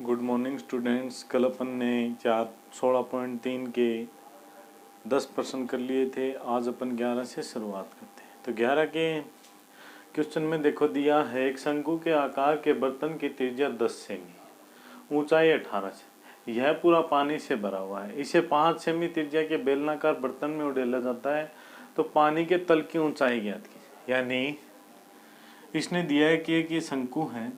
Good morning students. कल अपन ने 16.3 के 10% कर लिए थे। आज अपन 11 से शुरुआत करते हैं। तो 11 के क्वेश्चन में देखो दिया है, एक शंकु के आकार के बर्तन की त्रिज्या 10 सेमी, ऊंचाई 18 सेमी, यह पूरा पानी से भरा हुआ है। इसे 5 सेमी त्रिज्या के बेलनाकार बर्तन में उड़ेला जाता है, तो पानी के तल की ऊंचाई ज्ञात की। यानी इसने दिया है कि एक ये शंकु है,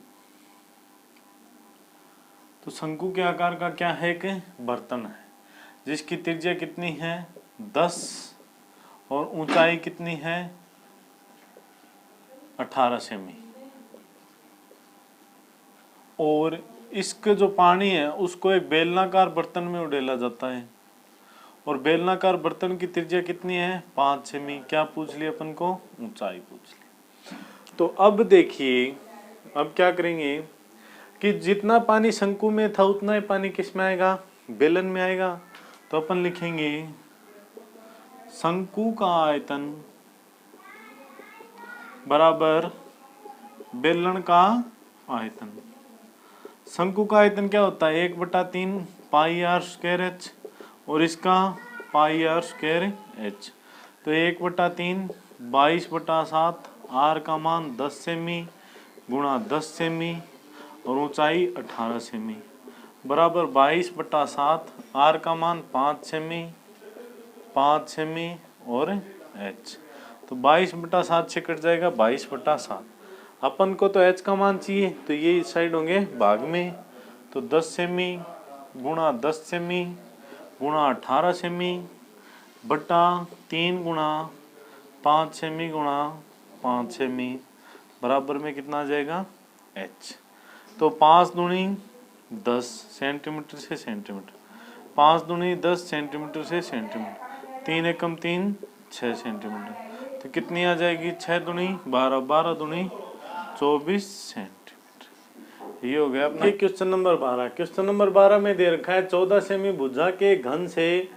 तो शंकु के आकार का क्या है, एक बर्तन है जिसकी त्रिज्या कितनी है 10 और ऊंचाई कितनी है 18 सेमी, और इसके जो पानी है उसको एक बेलनाकार बर्तन में उड़ेला जाता है, और बेलनाकार बर्तन की त्रिज्या कितनी है 5 सेमी। क्या पूछ लिया अपन को, ऊंचाई पूछ ली। तो अब देखिए, अब क्या करेंगे कि जितना पानी शंकु में था उतना ही पानी किस में आएगा, बेलन में आएगा। तो अपन लिखेंगे शंकु का आयतन बराबर बेलन का आयतन। शंकु का आयतन क्या होता है, 1/3 पाई आर स्क्वायर एच, और इसका पाई आर स्क्वायर एच। तो 1/3 22/7, आर का मान 10 सेमी गुणा 10 सेमी और ऊंचाई 18 सेमी बराबर 22/7, आर का मान 5 सेमी और एच। तो 22/7 से कट जाएगा 22/7। अपन को तो एच का मान चाहिए, तो ये इस साइड होंगे भाग में। तो 10 सेमी गुणा 10 सेमी गुणा 18 सेमी बटा 3 गुणा 5 सेमी गुणा 5 सेमी बराबर में कितना आ जाएगा, एच। तो 5 दूनी 10 सेंटीमीटर से सेंटीमीटर, 5 दूनी 10 सेंटीमीटर से सेंटीमीटर, 3 एकम 3 6 सेंटीमीटर। तो कितनी आ जाएगी, 6 दूनी 12, 12 दूनी 24 सेंटीमीटर। ये हो गया अपना क्वेश्चन नंबर 12। क्वेश्चन नंबर 12 में दे रखा है 14 सेमी भुजा के घन से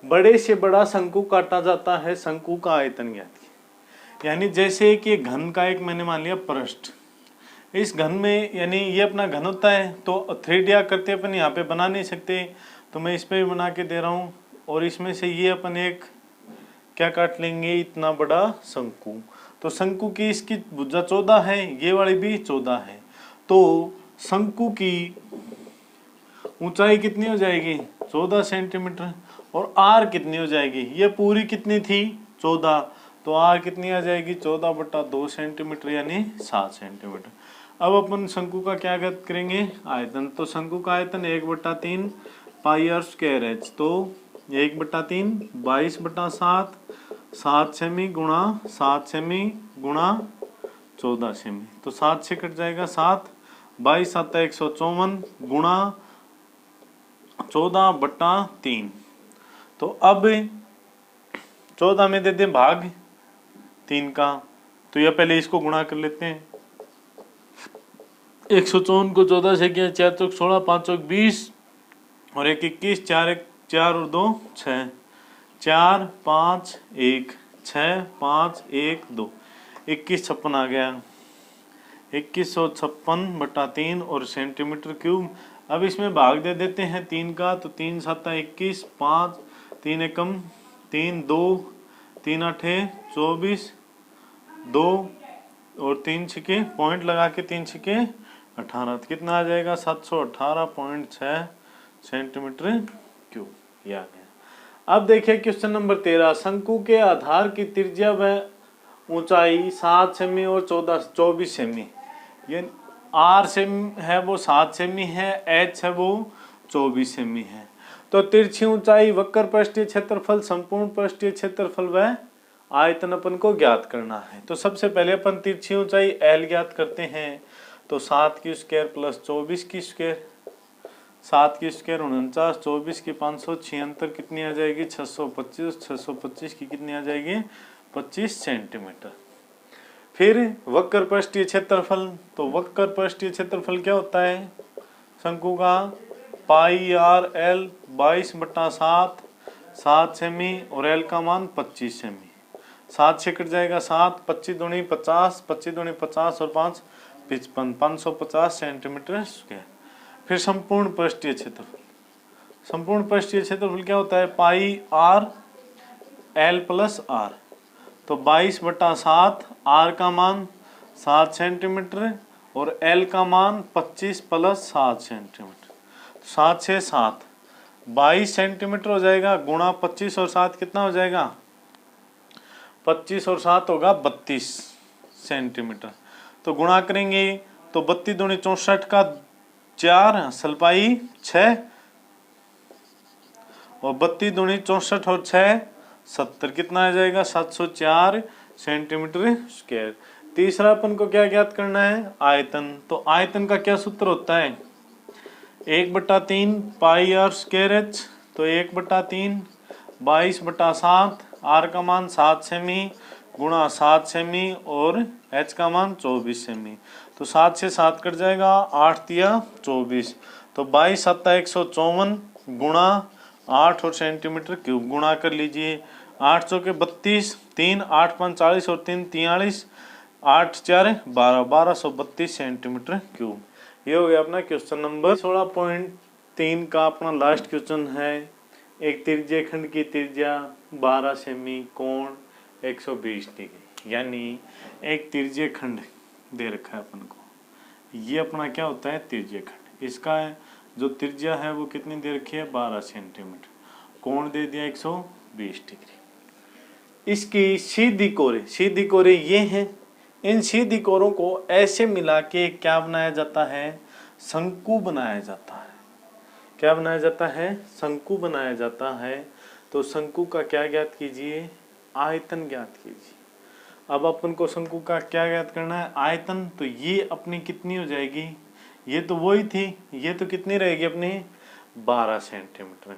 बड़े से बड़ा शंकु काटा जाता है, शंकु का आयतन ज्ञात कीजिए। यानी जैसे कि घन का एक मैंने मान लिया पृष्ठ, इस घन में यानी ये अपना घन होता है, तो 3D आकृति अपन यहाँ पे बना नहीं सकते, तो मैं इस पे भी बना के दे रहा हूँ। और इसमें से ये अपन एक क्या काट लेंगे, इतना बड़ा शंकु। तो शंकु की इसकी भुजा 14 है, ये वाली भी 14 है, तो शंकु की ऊंचाई कितनी हो जाएगी 14 सेंटीमीटर, और आर कितनी हो जाएगी, ये पूरी कितनी थी 14, तो आर कितनी आ जाएगी 14/2 सेंटीमीटर यानी 7 सेंटीमीटर। अब अपन शंकु का क्या ज्ञात करेंगे, आयतन। तो शंकु का आयतन 1/3 पाई आर स्क्वायर एच, तो 1/3 22/7, 7 सेमी गुणा 7 सेमी गुणा 14 सेमी। तो 7 से कट जाएगा 7, 22 7 154 गुणा 14/3। तो अब 14 में दे दें भाग 3 का, तो यह पहले इसको गुणा कर लेते हैं। 154 को 14 से किया 4 चौक 16, 5 चौक 20 और 1 21, 4 1 4 और 2 6, 4 5 1 6 5 1 2, 21 56 आ गया, 2156/3 और सेंटीमीटर क्यूब। अब इसमें भाग दे देते हैं 3 का, तो 3 7 21, 5 3 एकम 3 2 3 8 24 2 और 3 छिके पॉइंट लगा के 3 छिके 18, कितना आ जाएगा 718.6 सेंटीमीटर क्यूब। ये आ गया। अब देखिए क्वेश्चन नंबर 13, शंकु के आधार की त्रिज्या व ऊंचाई 7 सेमी और 24 सेमी, ये आर सेमी है वो 7 सेमी है, एच है वो 24 सेमी है। तो तिरछी ऊंचाई, वक्र पृष्ठीय क्षेत्रफल, संपूर्ण पृष्ठीय क्षेत्रफल व आयतन अपन को ज्ञात करना है। तो सबसे पहले अपन तिरछी ऊंचाई एल ज्ञात करते हैं। तो 7 की स्क्वायर प्लस 24 की स्क्वायर, 7 की स्क्वायर 49, 24 की 576, कितनी आ जाएगी 625, 625 की कितनी आ जाएगी 25 सेंटीमीटर। फिर वक्र पृष्ठीय क्षेत्रफल, तो वक्र पृष्ठीय क्षेत्रफल क्या होता है शंकु का, पाई आर एल 22/7, 7 सेमी और एल का मान 25 सेमी। 7 से कट जाएगा 7, 25 दूनी 50, 25 दूनी 50 और 5 55, 550 सेंटीमीटर स्क्वायर। फिर संपूर्ण पृष्ठीय क्षेत्रफल। संपूर्ण पृष्ठीय क्षेत्रफल क्या होता है? पाई आर एल प्लस आर। तो 22/7, आर का मान 7 सेंटीमीटर और एल का मान 25 + 7 सेंटीमीटर। 7 से 7 22 सेंटीमीटर हो जाएगा, गुणा 25 और 7 कितना हो जाएगा? 25 और 7 होगा 32 सेंटीमीटर। तो गुणा करेंगे तो 32 दूनी 64 का 4 सलपाई 6 और 32 दूनी 64 और 6 70 कितना आ जाएगा? 704 सेंटीमीटर स्क्वायर। तीसरा अपन को क्या ज्ञात करना है? आयतन। तो आयतन का क्या सूत्र होता है? 1/3 पाई आर स्क्वायर एच। तो 1/3 22/7, आर का मान 7 सेमी गुणा 7 सेमी और एच का मान 24 सेमी। तो 7 से 7 कट जाएगा, 8 तिया 24। तो 22 7 154 गुणा 8 और सेंटीमीटर क्यूब गुणा कर लीजिए। 8 चौके 32, 3 8 5 40 और 3 43, 8 4 12, 1232 सेंटीमीटर क्यूब। ये हो गया अपना क्वेश्चन नंबर 16.3 का अपना लास्ट क्वेश्चन है। एक त्रिज्य खंड की त्रिज्या 12 सेमी, कोण 120 डिग्री, यानी एक त्रिज्य खंड दे रखा है अपन को। ये अपना क्या होता है? त्रिज्य खंड। इसका जो त्रिज्या है वो कितनी दे रखी है? 12 सेंटीमीटर। कोण दे दिया 120 डिग्री। इसकी सीधी कोरे ये हैं। इन सीधी कोरों को ऐसे मिला के क्या बनाया जाता है? शंकु बनाया जाता है। क्या बनाया जाता है? शंकु बनाया जाता है। तो शंकु का क्या ज्ञात कीजिए? आयतन ज्ञात कीजिए। अब अपन को शंकु का क्या ज्ञात करना है? आयतन। तो ये अपनी कितनी हो जाएगी? ये तो वही थी, ये तो कितनी रहेगी अपनी? 12 सेंटीमीटर।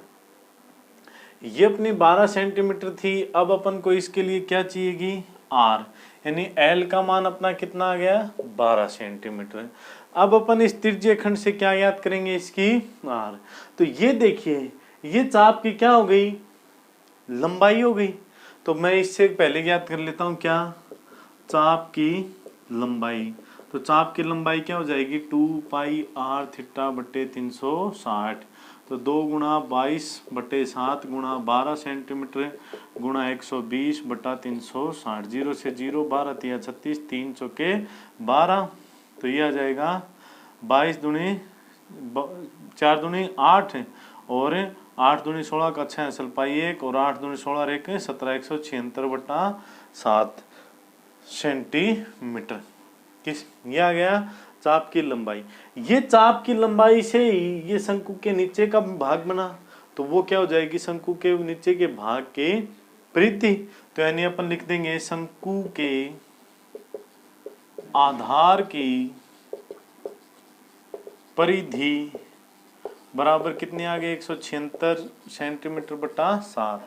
ये अपनी 12 सेंटीमीटर थी। अब अपन को इसके लिए क्या चाहिएगी? आर, यानी एल का मान अपना कितना आ गया? 12 सेंटीमीटर। अब अपन इस त्रिज्य खंड से क्या याद करेंगे? इसकी आर। तो ये देखिए, ये चाप की क्या हो गई? लंबाई हो गई। तो मैं इससे पहले याद कर लेता हूं क्या? चाप की लंबाई। तो चाप की लंबाई क्या हो जाएगी? 2 पाई आर थीटा बटे 360। तो 2 गुणा 22/7 गुणा 12 सेंटीमीटर गुणा 120/360। 0 से 0, 12 तिया 36, 3 चौके 12। तो ये आ जाएगा 22 दूनी 4 दूनी 8 और 8 दूनी 16 का 6 सलपाई 1 और 8 दूनी 16 और 1 17, 176/7 सेंटीमीटर। किस ये आ गया चाप की लंबाई। ये चाप की लंबाई से ही ये शंकु के नीचे का भाग बना। तो वो क्या हो जाएगी? शंकु के नीचे के भाग के परिधि। तो यानी अपन लिख देंगे शंकु के आधार की परिधि बराबर कितनी आ गई? 176 सेंटीमीटर/7।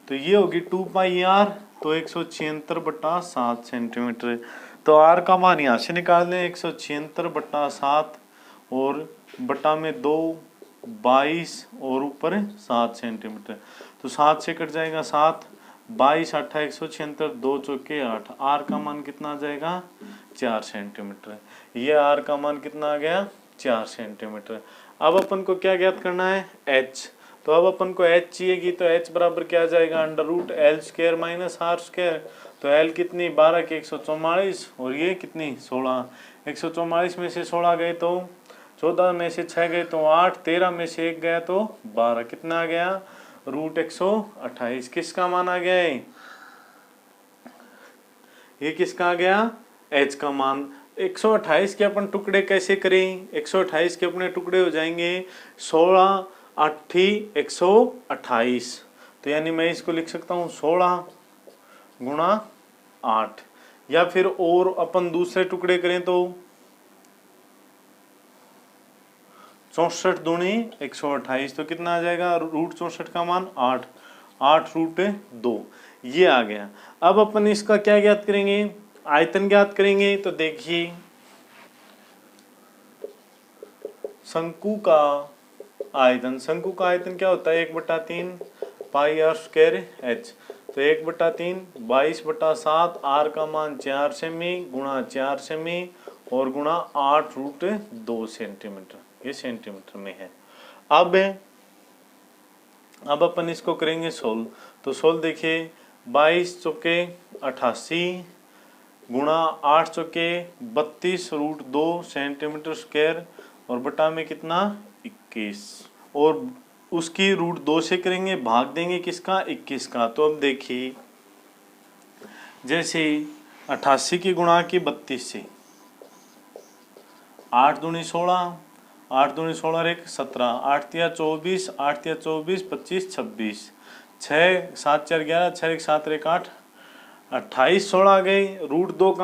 तो ये होगी 2 पाई आर। तो 176/7 सेंटीमीटर। तो आर का मान यहाँ से निकाल लें 176/7 और बटा में 2 22 और ऊपर 7 सेंटीमीटर। तो 7 से कट जाएगा 7, 22 8 176, 2 चौके 8। आर का मान कितना आ जाएगा? 4 सेंटीमीटर। ये आर का मान कितना आ गया? 4 सेंटीमीटर। अब अपन को क्या ज्ञात करना है? एच। तो अब अपन को एच चाहिएगी। तो एच बराबर क्या आ जाएगा? √L² - R²। तो L कितनी? 12 के 144 और ये कितनी? 16। 144 में से 16 गए तो 14, में से 6 गए तो 8, 13 में से 1 गया तो 12। कितना आ गया? √128। किसका मान आ गया? ये किसका आ गया? H का मान। 128 के अपन टुकड़े कैसे करें? 128 के अपने टुकड़े हो जाएंगे 16 8 128। तो यानी मैं इसको लिख सकता हूँ 16 गुणा 8। या फिर और अपन दूसरे टुकड़े करें तो 64 दूनी 128। तो कितना आ जाएगा? √64 का मान 8, 8√2। ये आ गया। अब अपन इसका क्या ज्ञात करेंगे? आयतन ज्ञात करेंगे। तो देखिए शंकु का आयतन। शंकु का आयतन क्या होता है? 1/3 पाई r² h। तो 1/3 22/7, आर का मान 4 सेमी गुणा 4 सेमी और गुणा 8√2 सेंटीमीटर। ये सेंटीमीटर में है। अब अपन इसको करेंगे सोल्व। तो सोल्व देखिए 22 चौके 88 गुणा 8 चौके 32√2 सेंटीमीटर स्क्वायर और बटा में कितना 21 और उसकी √2 से करेंगे, भाग देंगे किसका 21 का। तो अब देखिए जैसे 88 की गुणा की 32 से 8 दूनी 16 8 दूनी 16 एक 17 8 तिया 24 8 तिया 24 25 26 6 7 4 11 6 1 7 1 8 28 16 आ गई। √2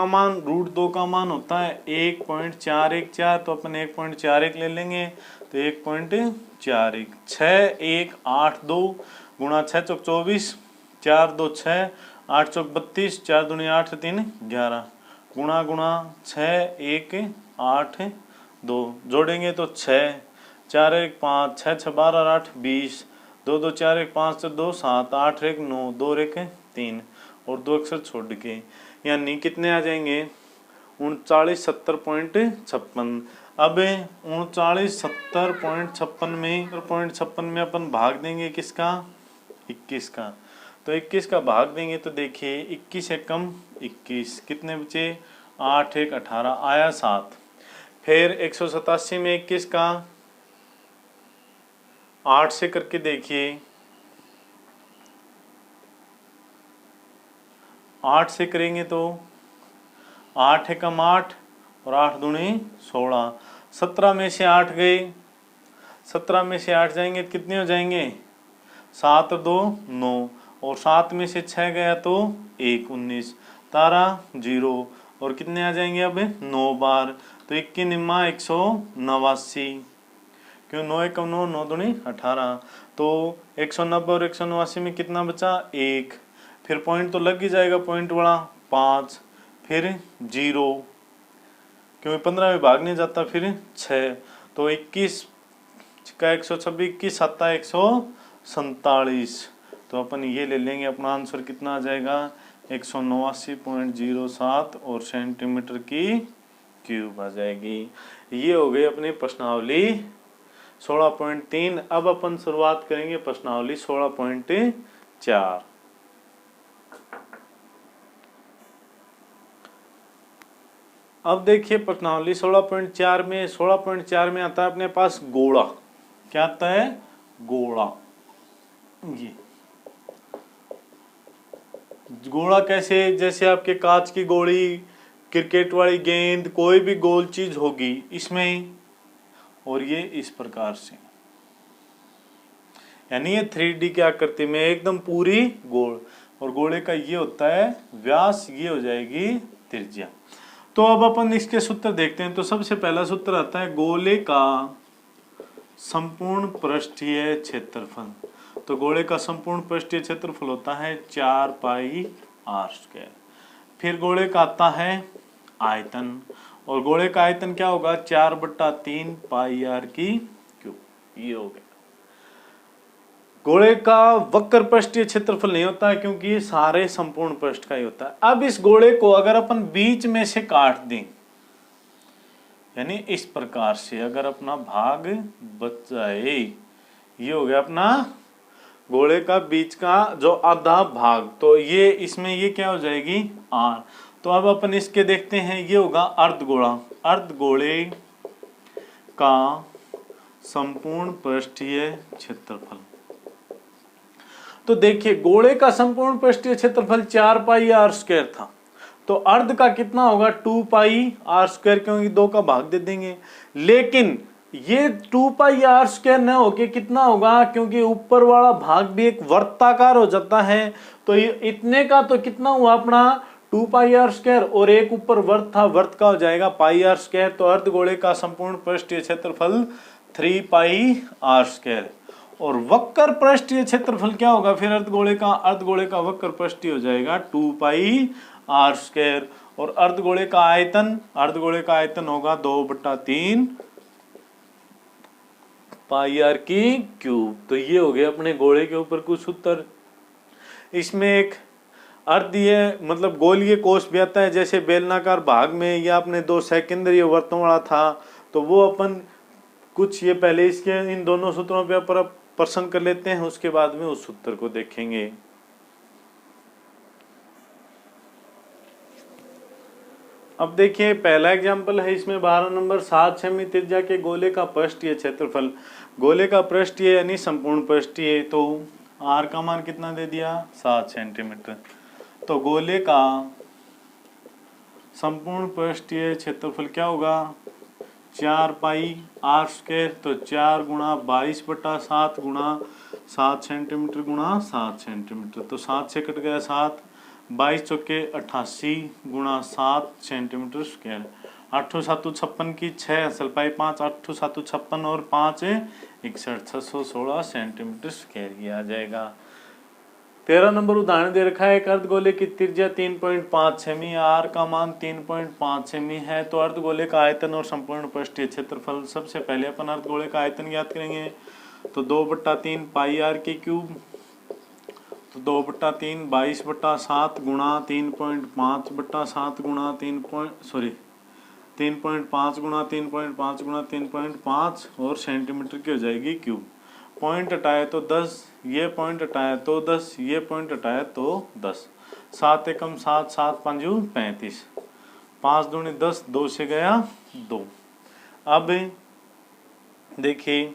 का मान होता है 1.414 तो अपन 1.41 ले लेंगे तो 1.41 6 1 8 2 गुणा 6 चौक 24 4 2 6 8 चौक 32 4 दूनी 8 3 11 गुणा 6 1 8 2 जोड़ेंगे तो 6 4 1 5 6 6 12 8 20 2 2 4 1 5 2 7 8 1 9 2 1 3 और 2 अक्षर छोड़ के यानी कितने आ जाएंगे 3970.56। अब 3970.56 में अपन भाग देंगे किसका 21 का। तो 21 का भाग देंगे तो देखिए 21 एकम 21 कितने बचे 8 1 18 आया 7। फिर 187 में 21 का 8 से करके देखिए 8 से करेंगे तो 8 एकम 8 और 8 दूनी 16 17 में से 8 गए 17 में से 8 जाएंगे तो कितने हो जाएंगे 7 2 9 और 7 में से 6 गया तो 1 19 तारा 0 और कितने आ जाएंगे अब 9 बार तो 21 निम्मा 189 क्यों 9 एकम 9 9 दूनी 18 तो 190 और 189 में कितना बचा 1। फिर पॉइंट तो लग ही जाएगा पॉइंट वाला 5 फिर 0 क्योंकि 15 में भाग नहीं जाता फिर 6 तो 21 का 126 21 7 147 तो अपन ये ले लेंगे अपना आंसर कितना आ जाएगा 189.07 और सेंटीमीटर की क्यूब आ जाएगी। ये हो गई अपनी प्रश्नावली 16.3। अब अपन शुरुआत करेंगे प्रश्नावली 16.4। अब देखिए प्रश्नावली 16.4 में आता है अपने पास गोला। क्या आता है गोला। ये गोला कैसे जैसे आपके कांच की गोली क्रिकेट वाली गेंद कोई भी गोल चीज होगी इसमें और ये इस प्रकार से यानी ये 3D की आकृति में एकदम पूरी गोल और गोले का ये होता है व्यास ये हो जाएगी त्रिज्या। तो अब अपन इसके सूत्र देखते हैं। तो सबसे पहला सूत्र आता है गोले का संपूर्ण पृष्ठीय क्षेत्रफल। तो गोले का संपूर्ण पृष्ठीय क्षेत्रफल होता है 4 पाई r स्क्वायर। फिर गोले का आता है आयतन और गोले का आयतन क्या होगा 4/3 पाई r की क्यूब। ये हो गया। गोले का वक्र पृष्ठीय क्षेत्रफल नहीं होता है क्योंकि ये सारे संपूर्ण पृष्ठ का ही होता है। अब इस गोले को अगर अपन बीच में से काट दें यानी इस प्रकार से अगर अपना भाग बच जाए ये हो गया अपना गोले का बीच का जो आधा भाग। तो ये इसमें ये क्या हो जाएगी r। तो अब अपन इसके देखते हैं ये होगा अर्धगोला। अर्धगोले का संपूर्ण पृष्ठीय क्षेत्रफल। तो देखिए गोले का संपूर्ण पृष्ठीय क्षेत्रफल 4 पाई r स्क्वायर था तो अर्ध का कितना होगा 2 पाई r स्क्वायर क्योंकि 2 का भाग दे देंगे। लेकिन ये 2 पाई r स्क्वायर न होके कितना होगा क्योंकि ऊपर वाला भाग भी एक वृत्ताकार हो जाता है तो ये इतने का तो कितना हुआ अपना 2 पाई r स्क्वायर और एक ऊपर वर्त था वर्त का हो जाएगा पाई r स्क्वायर। तो अर्धगोले का संपूर्ण पृष्ठीय क्षेत्रफल 3 पाई r स्क्वायर। और वक्र पृष्ठीय क्षेत्रफल क्या होगा फिर अर्धगोले का वक्र पृष्ठीय हो जाएगा 2 पाई r स्क्वायर। और अर्धगोले का आयतन होगा 2/3 पाई r की क्यूब। तो ये हो गया अपने गोले के ऊपर कुछ उत्तर। इसमें एक अर्धीय मतलब गोलीय कोष भी आता है जैसे बेलनाकार भाग में या अपने 2 सेकेंडरी वृत्तों वाला था तो वो अपन कुछ ये पहले इसके इन दोनों सूत्रों पे पर प्रश्न कर लेते हैं, उसके बाद में उस सूत्र को देखेंगे। अब देखिए पहला एग्जांपल है, इसमें 12 नंबर 7 सेमी त्रिज्या के गोले का पृष्ठीय क्षेत्रफल, गोले का पृष्ठीय यानी संपूर्ण पृष्ठीय, तो आर का मान कितना दे दिया 7 सेंटीमीटर। तो गोले का संपूर्ण पृष्ठीय क्षेत्रफल क्या होगा 4 पाई आर स्क्वायर, तो 4 गुणा 22/7 गुणा 7 सेंटीमीटर गुणा 7 सेंटीमीटर, तो 7 से कट गया 7, 22 चौके 88 गुणा 7 सेंटीमीटर स्क्वायर, 8 7 56 की 6 असल पाई 5, 8 7 56 और 5 61, 616 सेंटीमीटर स्क्वायर की आ जाएगा। 13 नंबर उदाहरण दे रखा है, एक अर्धगोले की त्रिज्या 3.5 सेमी, आर का मान 3.5 सेमी है, तो अर्धगोले का आयतन और संपूर्ण पृष्ठीय क्षेत्रफल। सबसे पहले अपन अर्धगोले का आयतन ज्ञात करेंगे, तो 2/3 पाई आर की क्यूब, तो 2/3 22/7 गुणा 3.5/7 गुणा 3.5 गुणा 3.5 गुणा 3.5 और सेंटीमीटर की हो जाएगी क्यूब। पॉइंट हटाए तो 10, ये पॉइंट हटाए तो 10, ये पॉइंट हटाए तो 10, 7 एकम 7, 7 पंजू 35, 5 दूनी 10, 2 से गया 2। अब देखिए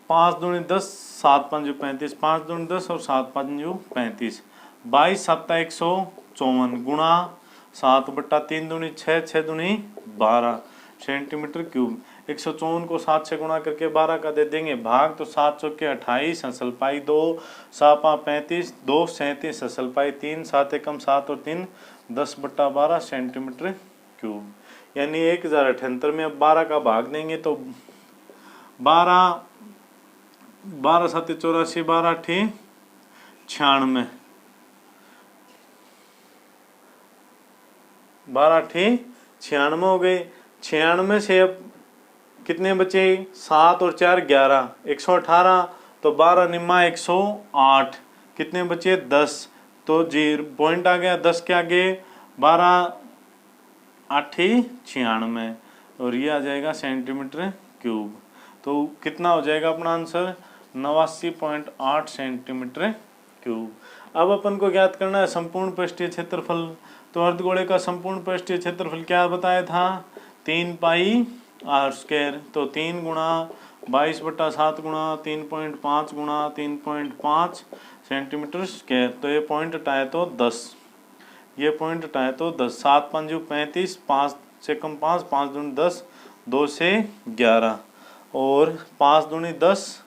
5 दूनी 10, 7 पंजू 35, 5 दूनी 10 और 7 पंजू 35, 22 7 154 गुणा 7/3 दूनी 6, 6 दूनी 12 सेंटीमीटर क्यूब। 154 को 7 से गुणा करके 12 का दे देंगे भाग, तो 7 चौके 28 असल पाई 2, 7 35, 2 37 असल पाई 3, 7 एकम 7 और 3 10/12 सेंटीमीटर क्यूब, यानी 1078 में अब 12 का भाग देंगे तो 12 12 7 84, 12 8 96, 12 8 96 हो गए। 96 से अब कितने बचे 7 और 4 11, 118, तो 12 निम्मा 108, कितने बचे 10, तो 0 पॉइंट आ गया 10 के आगे 12 8 96 और ये आ जाएगा सेंटीमीटर क्यूब। तो कितना हो जाएगा अपना आंसर 89.8 सेंटीमीटर क्यूब। अब अपन को ज्ञात करना है संपूर्ण पृष्ठीय क्षेत्रफल। तो अर्धगोले का संपूर्ण पृष्ठीय क्षेत्रफल क्या बताया था 3 पाई आर स्क्वायर, तो 3 गुणा 22/7 गुणा 3.5 गुणा 3.5 सेंटीमीटर स्क्वायर, तो ये पॉइंट हटाए तो 10, ये पॉइंट हटाए तो 10, 7 पंजू 35, 5 से कम 5, 5 दूनी 10, 2 से 11 और 5 दूनी 10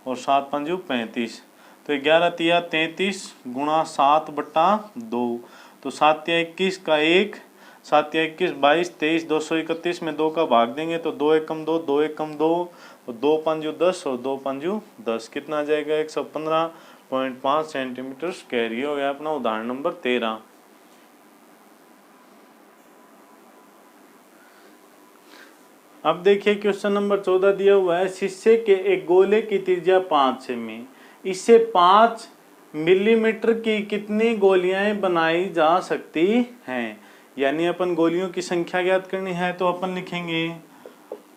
और 7 पंजू 35, तो 11 तिया 33 गुणा 7/2, तो 7 तिया 21 का 1, 7 तिया 21 22 23, 231 में 2 का भाग देंगे तो 2 एकम 2, 2 एकम 2, 2 पंजू 10 और 2 पंजू 10, कितना आ जाएगा 115.5 सेंटीमीटर स्क्वायर। ये हो गया अपना उदाहरण नंबर 13। अब देखिए क्वेश्चन नंबर 14 दिया हुआ है, शीशे के एक गोले की त्रिज्या 5 सेमी, इससे 5 मिलीमीटर की कितनी गोलियां बनाई जा सकती हैं। यानी अपन गोलियों की संख्या ज्ञात करनी है, तो अपन लिखेंगे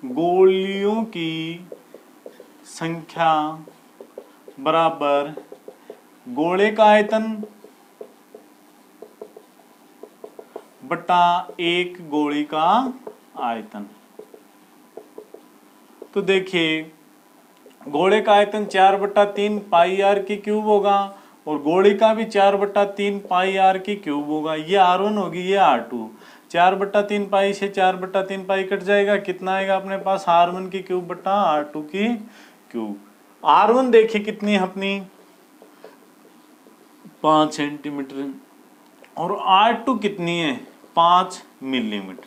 गोलियों की संख्या बराबर गोले का आयतन बटा एक गोली का आयतन। तो देखिए गोले का आयतन 4/3 पाई आर की क्यूब होगा और गोली का भी 4/3 पाई आर की क्यूब होगा। ये R1 होगी, ये R2। 4/3 पाई से 4/3 पाई कट जाएगा, कितना आएगा अपने पास R1 की क्यूब बटा R2 की क्यूब। R1 देखिए कितनी है अपनी 5 सेंटीमीटर और R2 कितनी है 5 मिलीमीटर।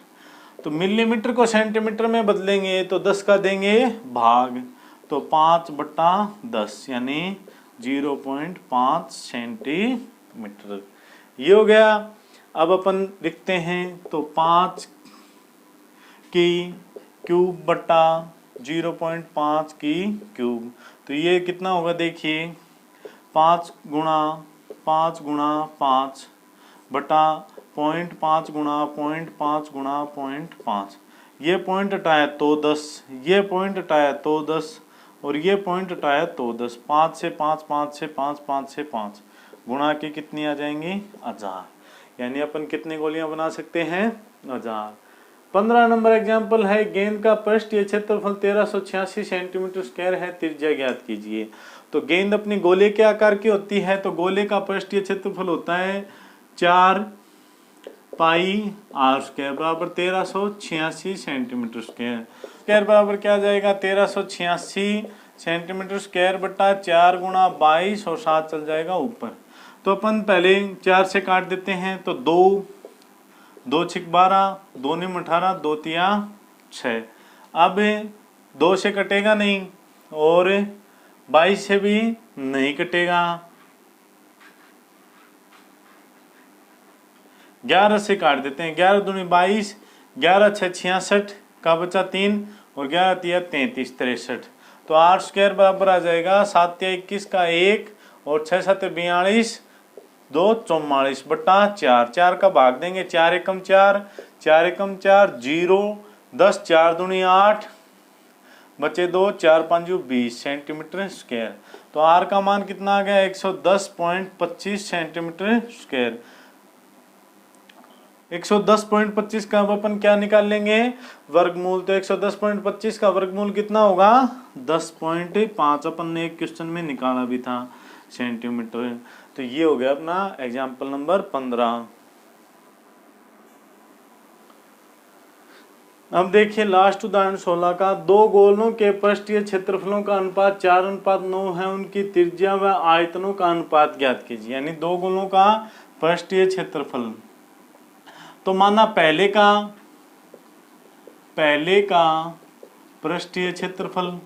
तो मिलीमीटर को सेंटीमीटर में बदलेंगे तो 10 का देंगे भाग, तो 5/10 यानी 0.5 सेंटीमीटर। ये हो गया। अब अपन लिखते हैं तो 5 की क्यूब बटा 0.5 की क्यूब, तो ये कितना होगा देखिए 5 गुणा 5 गुणा 5 बटा 0.5 गुणा 0.5 गुणा 0.5, ये पॉइंट हटाया तो 10, ये पॉइंट हटाया तो 10 और ये पॉइंट हटाया तो 10। 5 से 5, 5 से 5, 5 से 5 गुणा के कितनी आ जाएंगी 1000। यानी अपन कितनी गोलियां बना सकते हैं 1000। 15 नंबर एग्जाम्पल है, गेंद का पृष्ठीय क्षेत्रफल 1386 सेंटीमीटर स्क्वायर है, त्रिज्या ज्ञात कीजिए। तो गेंद अपनी गोले के आकार की होती है, तो गोले का पृष्ठीय क्षेत्रफल होता है 4 पाई आर स्क्वायर बराबर 1386 सेंटीमीटर स्क्वायर बराबर क्या आ जाएगा 1386 सेंटीमीटर स्क्वायर बट्टा 4 गुणा 22 और 7 चल जाएगा ऊपर। तो अपन पहले 4 से काट देते हैं, तो 2 2 छिक 12, 2 निम 18, 2 तिया 6। अब 2 से कटेगा नहीं और 22 से भी नहीं कटेगा। 11 से काट देते हैं, 11 दूनी 22, 11 6 66 का बचा 3 और 11 तिया 33 63। तो आर स्क्वायर बराबर आ जाएगा 7 तिया 21 का 1 और 6 7 42 2 44 बट्टा 4। 4 का भाग देंगे, 4 एकम 4, 4 एकम 4 0 10, 4 दूनी 8 बचे 2, 4 5 20 सेंटीमीटर स्क्वायर। तो आर का मान कितना आ गया 110.25 सेंटीमीटर स्क्वायर। 110.25 का अब अपन क्या निकाल लेंगे वर्गमूल। तो 110.25 का वर्गमूल कितना होगा 10.5। अपन ने एक क्वेश्चन में निकाला भी था सेंटीमीटर। तो ये हो गया अपना एग्जाम्पल नंबर 15। अब देखिए लास्ट उदाहरण 16 का, दो गोलों के पृष्ठीय क्षेत्रफलों का अनुपात 4:9 है, उनकी त्रिज्या व आयतनों का अनुपात ज्ञात कीजिए। यानी दो गोलों का पृष्ठीय क्षेत्रफल, तो माना पहले का पृष्ठीय क्षेत्रफल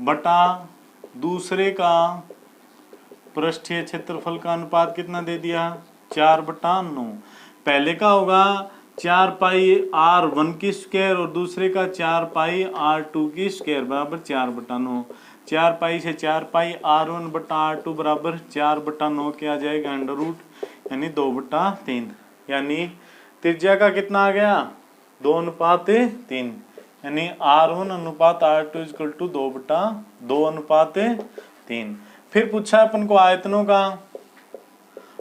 बटा दूसरे का पृष्ठीय क्षेत्रफल का अनुपात कितना दे दिया 4/9। पहले का होगा 4 पाई r1 की स्क्वायर और दूसरे का 4 पाई r2 की स्क्वायर बराबर 4/9। 4 पाई से 4 पाई r1 बटा r2 बराबर 4/9 के आ जाएगा अंडर रूट, यानी 2/3। यानी त्रिज्या का कितना आ गया 2:3, यानी r1 अनुपात r2 इक्वल टू 2/2:3। फिर पूछा अपन को आयतनों का,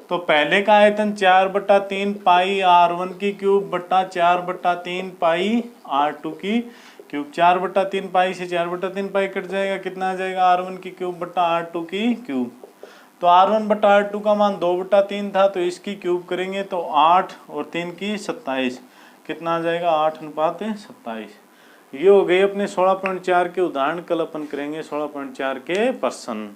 तो पहले का आयतन 4/3 पाई r1 की क्यूब बट्टा 4/3 पाई r2 की क्यूब। 4/3 पाई से 4/3 पाई कट जाएगा, कितना आ जाएगा r1 की क्यूब बट्टा r2 की क्यूब। तो r1 बटा r2 का मान 2/3 था, तो इसकी क्यूब करेंगे तो 8 और 3 की 27, कितना आ जाएगा 8:27। ये हो गई अपने 16.4 के उदाहरण। कल अपन करेंगे 16.4 के प्रश्न।